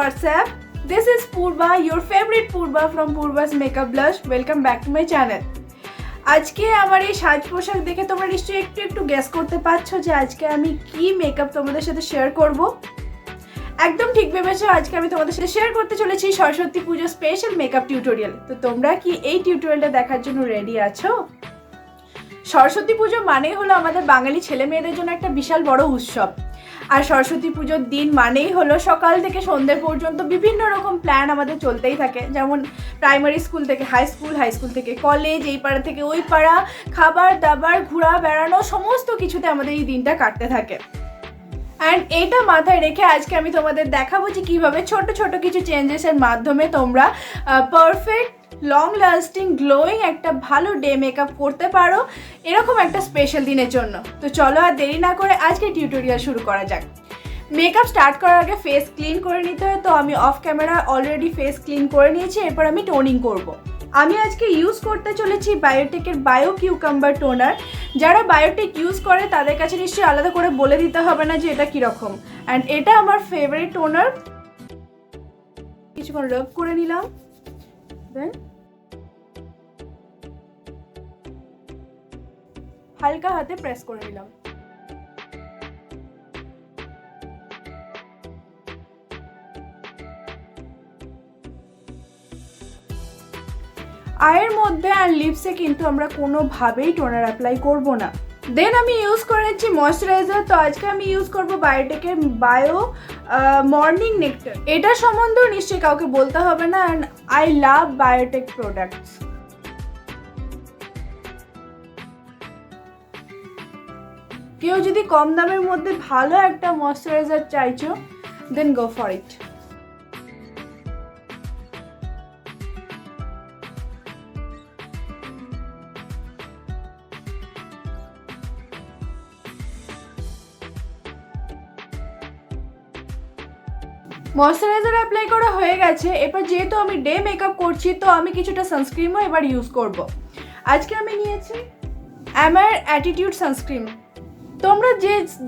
WhatsApp. This is Purba, your favorite Purba from Purba's Makeup Blush. Welcome back to my channel. আজকে আমার এই সাজ পোশাক দেখে তোমরা নিশ্চয়ই একটু গেস করতে পারছো যে আজকে আমি কি মেকআপ তোমাদের সাথে শেয়ার করব। একদম ঠিক ভেবেছো, আজকে আমি তোমাদের সাথে শেয়ার করতে চলেছি সরস্বতী পুজো স্পেশাল মেকআপ টিউটোরিয়াল। তো তোমরা কি এই টিউটোরিয়ালটা দেখার জন্য রেডি আছো? সরস্বতী পুজো মানেই হলো আমাদের বাঙালি ছেলে মেয়েদের জন্য একটা বিশাল বড় উৎসব। আর সরস্বতী পুজোর দিন মানেই হলো সকাল থেকে সন্ধ্যে পর্যন্ত বিভিন্ন রকম প্ল্যান আমাদের চলতেই থাকে, যেমন প্রাইমারি স্কুল থেকে হাই স্কুল থেকে কলেজ, এই পাড়া থেকে ওই পাড়া, খাবার দাবার, ঘোরা বেড়ানো, সমস্ত কিছুতে আমাদের এই দিনটা কাটতে থাকে। অ্যান্ড এটা মাথায় রেখে আজকে আমি তোমাদের দেখাবো যে কীভাবে ছোট ছোট কিছু চেঞ্জেসের মাধ্যমে তোমরা পারফেক্ট লং লাস্টিং গ্লোয়িং একটা ভালো ডে মেকআপ করতে পারো এরকম একটা স্পেশাল দিনের জন্য। তো চলো আর দেরি না করে আজকে টিউটোরিয়াল শুরু করা যাক। মেকআপ স্টার্ট করার আগে ফেস ক্লিন করে নিতে হয়, তো আমি of camera already face clean করে নিয়েছি। এরপর আমি টোনিং করব। আমি আজকে ইউজ করতে চলেছি বায়োটিকের বায়ো কিউকাম্বার টোনার। যারা বায়োটিক ইউজ করে তাদের কাছে নিশ্চয়ই আলাদা করে বলে দিতে হবে না যে এটা কীরকম। অ্যান্ড এটা আমার ফেভারিট টোনার। কিছুক্ষণ রাব করে নিলাম, দেন হালকা হাতে প্রেস করে নিলাম। আয়ের মধ্যে আর লিপসে কিন্তু আমরা কোনোভাবেই টোনার অ্যাপ্লাই করব না। দেন আমি ইউজ করেছি ময়েশ্চারাইজার। তো আজকে আমি ইউজ করব বায়োটিকের বায়ো মর্নিং নেক্টার। এটা সম্বন্ধেও নিশ্চয়ই কাউকে বলতে হবে না। And I love Biotique products. কেউ যদি কম দামের মধ্যে ভালো একটা ময়েশ্চারাইজার চাইছো, then go for it. Moisturiser apply করা হয়ে গেছে। এবার যেহেতু আমি ডে মেকআপ করছি, তো আমি কিছুটা সানস্ক্রিনও এবার ইউজ করব। আজকে আমি নিয়েছি আমার অ্যাটিটিউড সানস্ক্রিন। তোমরা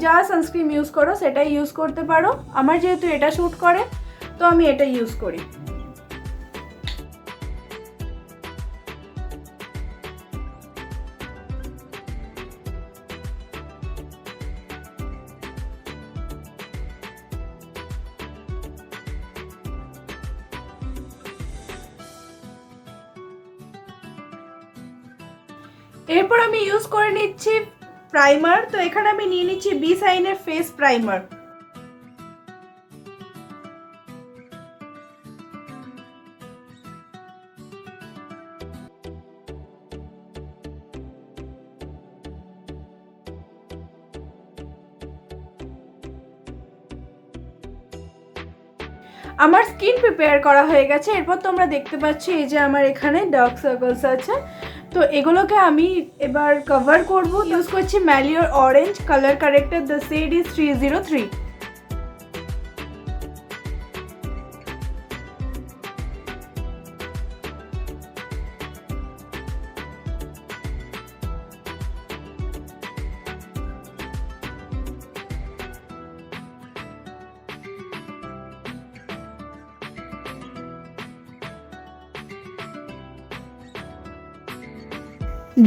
যা সানস্ক্রিন ইউজ করো সেটাই ইউজ করতে পারো। আমার যেহেতু এটা শ্যুট করে, তো আমি এটা ইউজ করি। এরপর আমি ইউজ করে নিচ্ছি প্রাইমার। তো এখানে আমি নিয়ে নিচ্ছি বি সাইনের ফেস প্রাইমার। আমার স্কিন প্রিপেয়ার করা হয়ে গেছে। এরপর তোমরা দেখতে পাচ্ছ এই যে আমার এখানে ডার্ক সার্কেলস আছে। তো এগুলোকে আমি এবার কভার করব। ইউজ করছি মালিওর orange colour corrector. The shade is 303।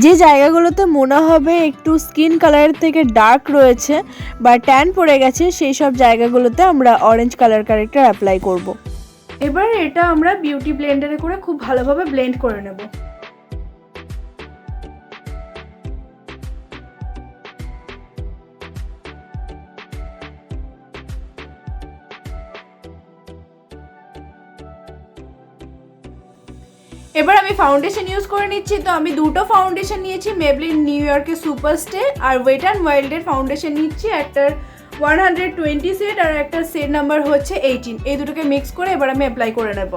যে জায়গাগুলোতে মনে হবে একটু স্কিন কালারের থেকে ডার্ক রয়েছে বা ট্যান পড়ে গেছে, সেই সব জায়গাগুলোতে আমরা অরেঞ্জ কালার কারেক্টর অ্যাপ্লাই করব। এবার এটা আমরা বিউটি ব্লেন্ডারে করে খুব ভালোভাবে ব্লেন্ড করে নেব। এবার আমি ফাউন্ডেশন ইউজ করে নিচ্ছি। তো আমি দুটো ফাউন্ডেশন নিয়েছি, মেবলিন নিউ ইয়র্কের সুপারস্টে আর ওয়েট অ্যান্ড ওয়াইল্ডের ফাউন্ডেশন নিচ্ছি। একটার 120 সেট আর একটা সেট নাম্বার হচ্ছে 18। এই দুটোকে মিক্স করে এবার আমি অ্যাপ্লাই করে নেব।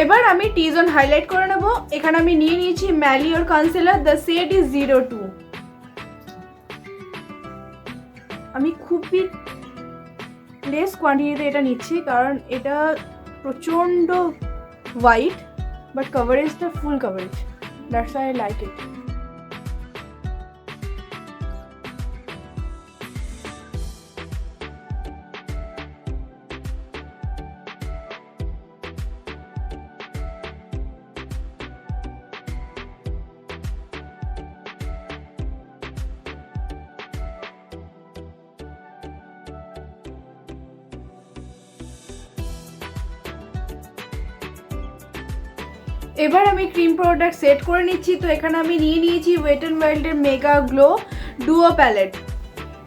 এবার আমি টি জোন হাইলাইট করে নেব। এখানে আমি নিয়ে নিয়েছি ম্যালিওর কনসিলার, দ্য শেড ইজ 02। আমি খুবই লেস কোয়ান্টিটিতে এটা নিচ্ছি কারণ এটা প্রচণ্ড হোয়াইট, বাট কভারেজটা full coverage, that's I like it. এবার আমি ক্রিম প্রোডাক্ট সেট করে নিচ্ছি। তো এখানে আমি নিয়ে নিয়েছি ওয়েট অ্যান্ড ওয়াইল্ডের মেগা গ্লো ডুও প্যালেট।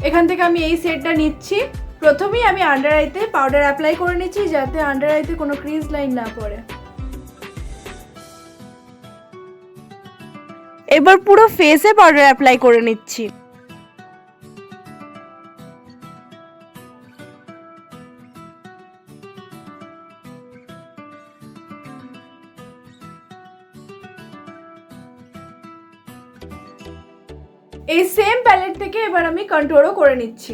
এখান থেকে আমি এই সেটটা নিচ্ছি। প্রথমেই আমি আন্ডার আইতে পাউডার অ্যাপ্লাই করে নিচ্ছি যাতে আন্ডার আইতে কোনো ক্রিজ লাইন না পড়ে। এবার পুরো ফেসে পাউডার অ্যাপ্লাই করে নিচ্ছি। এই সেম প্যালেট থেকে এবার আমি কন্ট্রোলও করে নিচ্ছি।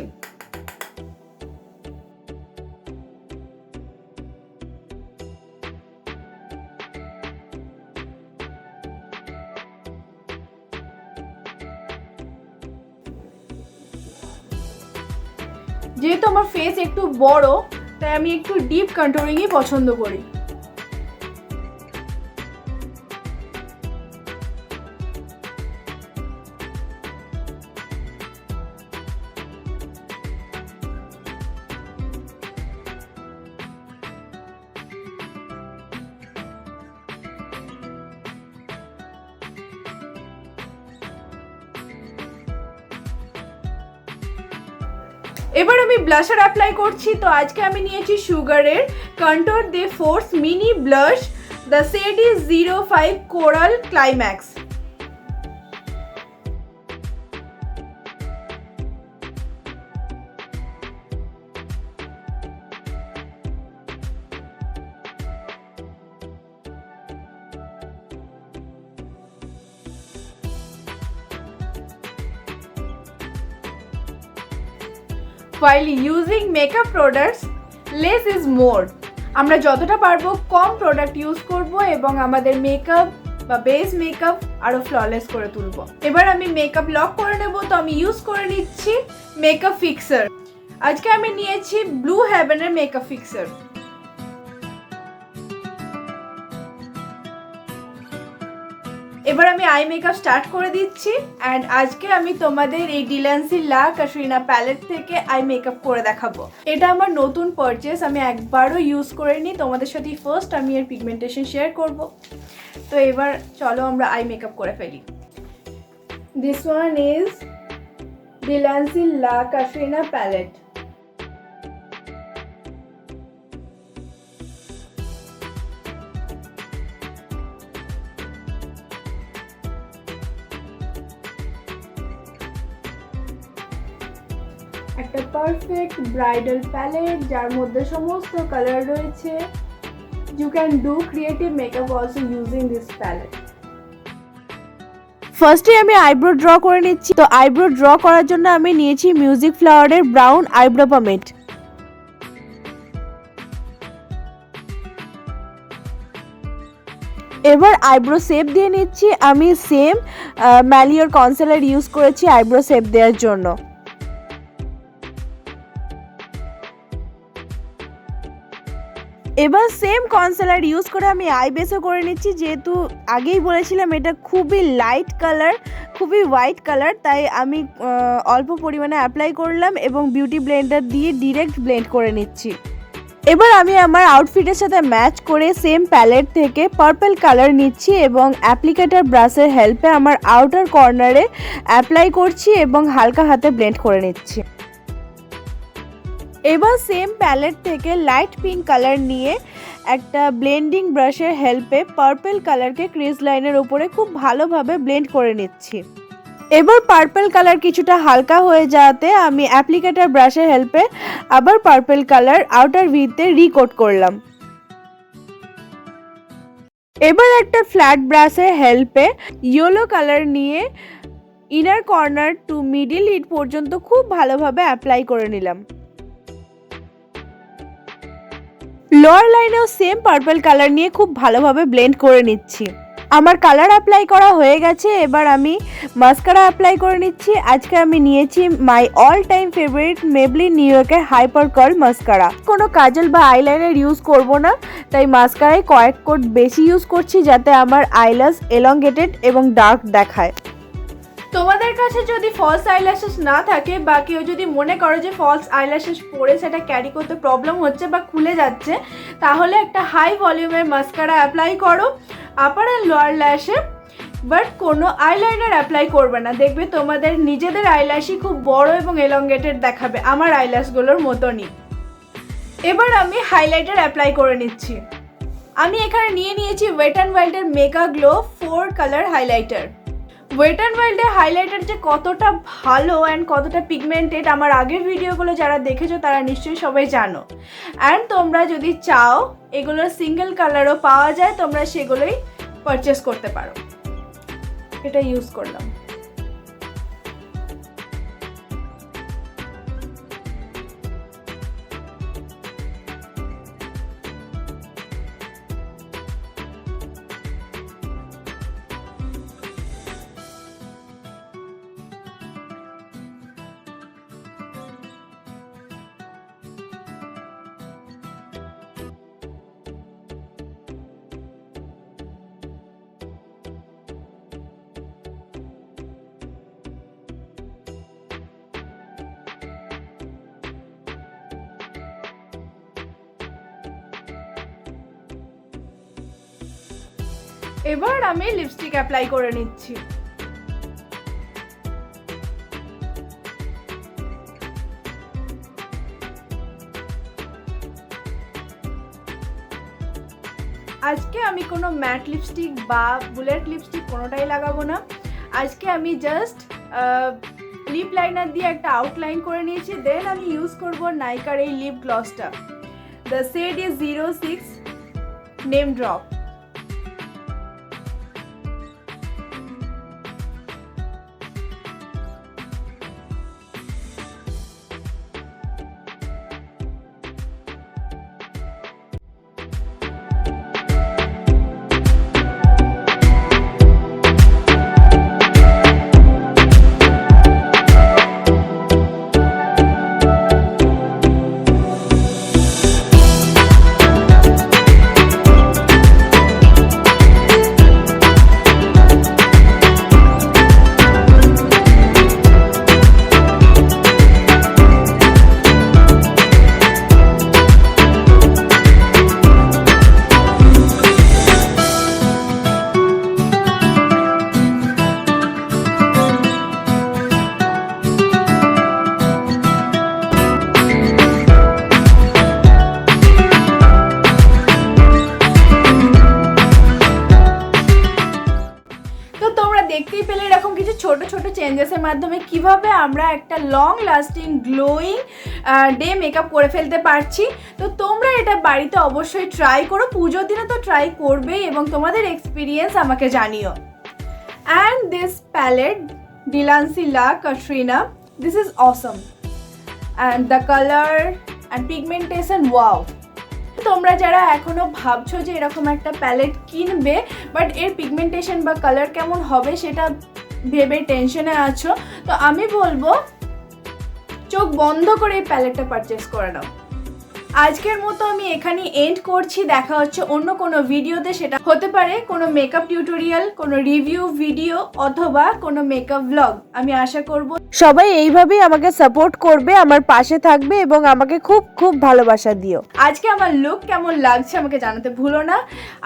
যেহেতু আমার ফেস একটু বড় তাই আমি একটু ডিপ কন্ট্রোলিংই পছন্দ করি। এবার আমি ব্লাশার অ্যাপ্লাই করছি। তো আজকে আমি নিয়েছি সুগারের contour de force mini blush, the shade is 05 coral climax. While using makeup products, less is more. আমরা যতটা পারবো কম প্রোডাক্ট ইউজ করব এবং আমাদের মেকআপ বা বেস মেকআপ আরো ফ্ললেস করে তুলব। এবার আমি মেকআপ লক করে নেব। তো আমি ইউজ করে নিচ্ছি মেকআপ ফিক্সার। আজকে আমি নিয়েছি ব্লু হেভেনের মেকআপ ফিক্সার। এবার আমি আই মেকআপ স্টার্ট করে দিচ্ছি অ্যান্ড আজকে আমি তোমাদের এই ডিল্যান্সি লা ক্যাটরিনা প্যালেট থেকে আই মেকআপ করে দেখাবো। এটা আমার নতুন পারচেস, আমি একবারও ইউজ করিনি, তোমাদের সাথে ফার্স্ট আমি এর পিগমেন্টেশন শেয়ার করব। তো এবার চলো আমরা আই মেকআপ করে ফেলি। This one is Delancey la Katrina palette. একটা পারফেক্ট ব্রাইডাল প্যালেট যার মধ্যে সমস্ত কালার রয়েছে। You can do creative makeup also using this palette. ফার্স্টে আমি আইব্রো ড্র করে নিচ্ছি। তো আইব্রো ড্র করার জন্য আমি নিয়েছি মিউজিক ফ্লাওয়ারের ব্রাউন আইব্রো পমেড। এবার আইব্রো শেপ দিয়ে নিচ্ছি। আমি সেম ম্যালিওর কনসিলার ইউজ করেছি আইব্রো শেপ দেওয়ার জন্য। এবার সেম কনসিলার ইউজ করে আমি আই বেসও করে নিচ্ছি। যেহেতু আগেই বলেছিলাম এটা খুবই লাইট কালার, খুবই হোয়াইট কালার, তাই আমি অল্প পরিমাণে অ্যাপ্লাই করলাম এবং বিউটি ব্লেন্ডার দিয়ে ডিরেক্ট ব্লেন্ড করে নিচ্ছি। এবার আমি আমার আউটফিটের সাথে ম্যাচ করে সেম প্যালেট থেকে পার্পল কালার নিচ্ছি এবং অ্যাপ্লিকেটার ব্রাশের হেল্পে আমার আউটার কর্নারে অ্যাপ্লাই করছি এবং হালকা হাতে ব্লেন্ড করে নিচ্ছি। এবার সেম প্যালেট থেকে লাইট পিঙ্ক কালার নিয়ে একটা ব্লেন্ডিং ব্রাশের হেল্পে পার্পল কালারকে ক্রিজ লাইনের উপরে খুব ভালোভাবে ব্লেন্ড করে নিচ্ছি। এবার পার্পল কালার কিছুটা হালকা হয়ে যাওয়াতে আমি অ্যাপ্লিকেটার ব্রাশের হেল্পে আবার পার্পল কালার আউটার ভিতে রিকোট করলাম। এবার একটা ফ্ল্যাট ব্রাশের হেল্পে ইয়েলো কালার নিয়ে inner corner to middle hit পর্যন্ত খুব ভালোভাবে অ্যাপ্লাই করে নিলাম। লোয়ার লাইনেও সেম পার্পল কালার নিয়ে খুব ভালোভাবে ব্লেন্ড করে নিচ্ছি। আমার কালার অ্যাপ্লাই করা হয়ে গেছে, এবার আমি মাস্কারা অ্যাপ্লাই করে নিচ্ছি। আজকে আমি নিয়েছি my all time favourite Maybelline new ইয়র্কের হাইপার কার্ল মাস্কারা। কোনো কাজল বা আইলাইনার ইউজ করব না, তাই মাস্কারাই কয়েক কোট বেশি ইউজ করছি যাতে আমার আইল্যাশ এলংগেটেড এবং ডার্ক দেখায়। তোমাদের কাছে যদি ফলস আইল্যাশেস না থাকে বা কেউ যদি মনে করো যে ফলস আইল্যাশেস পরে সেটা ক্যারি করতে প্রবলেম হচ্ছে বা খুলে যাচ্ছে, তাহলে একটা হাই ভলিউমের মাস্কারা অ্যাপ্লাই করো আপার অ্যান্ড লোয়ার ল্যাশে, বাট কোনো আইলাইনার অ্যাপ্লাই করবে না। দেখবে তোমাদের নিজেদের আইল্যাশই খুব বড় এবং এলংগেটেড দেখাবে, আমার আইল্যাশগুলোর মতনই। এবার আমি হাইলাইটার অ্যাপ্লাই করে নিচ্ছি। আমি এখানে নিয়েছি ওয়েট অ্যান্ড ওয়াইল্ডের mega glow 4 colour highlighter. Wet and ওয়াইল্ডের হাইলাইটার যে কতটা ভালো অ্যান্ড কতটা পিগমেন্টেড আমার আগের ভিডিওগুলো যারা দেখেছো তারা নিশ্চয়ই সবাই জানো। অ্যান্ড তোমরা যদি চাও এগুলোর সিঙ্গেল কালারও পাওয়া যায়, তোমরা সেগুলোই পারচেস করতে পারো। এটা ইউজ করলাম। এবার আমি লিপস্টিক অ্যাপ্লাই করে নিচ্ছি। আজকে আমি কোনো ম্যাট লিপস্টিক বা বুলেট লিপস্টিক কোনোটাই লাগাবো না। আজকে আমি জাস্ট লিপ লাইনার দিয়ে একটা আউটলাইন করে নিয়েছি, দেন আমি ইউজ করব নাইকার এই লিপ গ্লসটা। The shade is 06 name drop. দেখতেই পেলে এরকম কিছু ছোট ছোট চেঞ্জেসের মাধ্যমে কিভাবে আমরা একটা long lasting glowing day makeup করে ফেলতে পারছি। তো তোমরা এটা বাড়িতে অবশ্যই ট্রাই করো, পুজোর দিনে তো ট্রাই করবেই এবং তোমাদের এক্সপিরিয়েন্স আমাকে জানিও। অ্যান্ড দিস প্যালেট ডিলান্সি লা কাটরিনা, this is awesome and the colour and pigmentation wow. তোমরা যারা এখনো ভাবছো যে এরকম একটা প্যালেট কিনবে বাট এর পিগমেন্টেশন বা কালার কেমন হবে সেটা ভেবে টেনশনে আছো, তো আমি বলবো চোখ বন্ধ করে এই প্যালেটটা পারচেস করে নাও। আজকের মতো আমি এখানে এন্ড করছি। দেখা হচ্ছে অন্য কোনো ভিডিওতে, সেটা হতে পারে কোনো মেকআপ টিউটোরিয়াল, কোনো রিভিউ ভিডিও অথবা কোনো মেকআপ ব্লগ। আমি আশা করব সবাই এইভাবেই আমাকে সাপোর্ট করবে, আমার পাশে থাকবে এবং আমাকে খুব খুব ভালোবাসা দিও। আজকে আমার লুক কেমন লাগছে আমাকে জানাতে ভুলো না।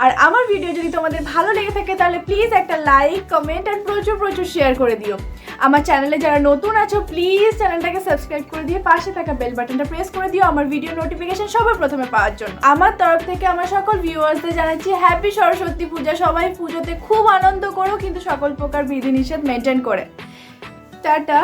আর আমার ভিডিও যদি তোমাদের ভালো লেগে থাকে তাহলে প্লিজ একটা লাইক, কমেন্ট আর প্রচুর প্রচুর শেয়ার করে দিও। আমার চ্যানেলে যারা নতুন আছো প্লিজ চ্যানেলটাকে সাবস্ক্রাইব করে দিয়ে পাশে থাকা বেল বাটনটা প্রেস করে দিও আমার ভিডিও নোটিফিকেশন সবার প্রথমে পাওয়ার জন্য। আমার তরফ থেকে আমার সকল ভিউয়ার্সদের জানাচ্ছি হ্যাপি সরস্বতী পূজা। সবাই পুজোতে খুব আনন্দ করো কিন্তু সকল প্রকার বিধিনিষেধ মেনটেন করে। টাটা।